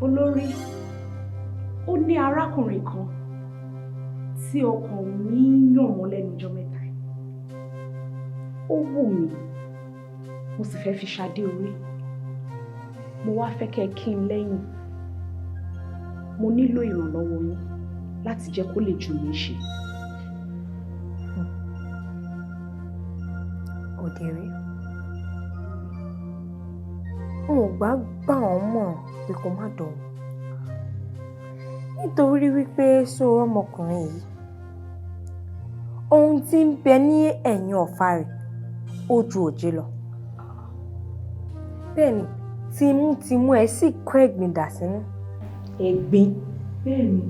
Olórí, ó ní arákùnrin kan tí ọkàn mi yàn mọ́ lẹ́nu ọjọ́ mẹ́ta. Ó wù mí, mo sì fẹ́ fi ṣadé orí. Mo wá fẹ́ kẹ́ kí n lẹ́yìn. Mo nílò ìrànlọ́wọ́ yín láti jẹ́ kó lè jù mí ṣe. Òdèrè, n ò gbà wọ́n mọ̀ pé kó má dán. Nítorí wípé sóò ọmọkùnrin yìí, ohun tí ń bẹ ní ẹ̀yìn ọ̀fà rẹ̀ ó ju òjé lọ. Bẹ́ẹ̀ni, tìmú ẹ̀ sì kó ẹ̀gbin dà sínú. Ẹ̀gbin? Bẹ́ẹ̀ni.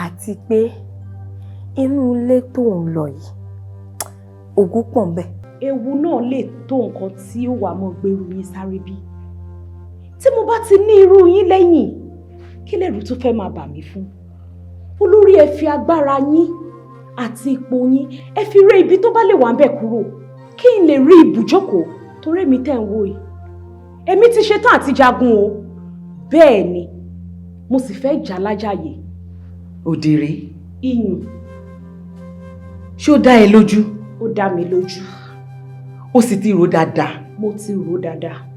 Àti pé inú ilé tó ń lọ yìí, ògùn pọ̀ ńbẹ̀. Ewu náà lè tó nǹkan tí ó wà mọ́ gbèrú yín sáré bí. Tí mo bá ti ní irú yín lẹ́yìn, kí lẹ̀rù tó fẹ́ máa bà mí fún? Olórí, ẹ fi agbára yín àti ipò yín, ẹ fi ré ibi tó bá lè wà ńbẹ̀ kúrò, kí n lè rí ibùjókòó torí èmi tẹ́ ń wò yìí. Èmi ti ṣetán àti jagun o. Bẹ́ẹ̀ ni, mo sì fẹ́ jà lájàyè. Òdèrè. Iyùn. Ṣé ó dá ẹ lójú? Ó dá mi lójú. Ó sì ti rò dáadáa. Mo ti rò dáadáa.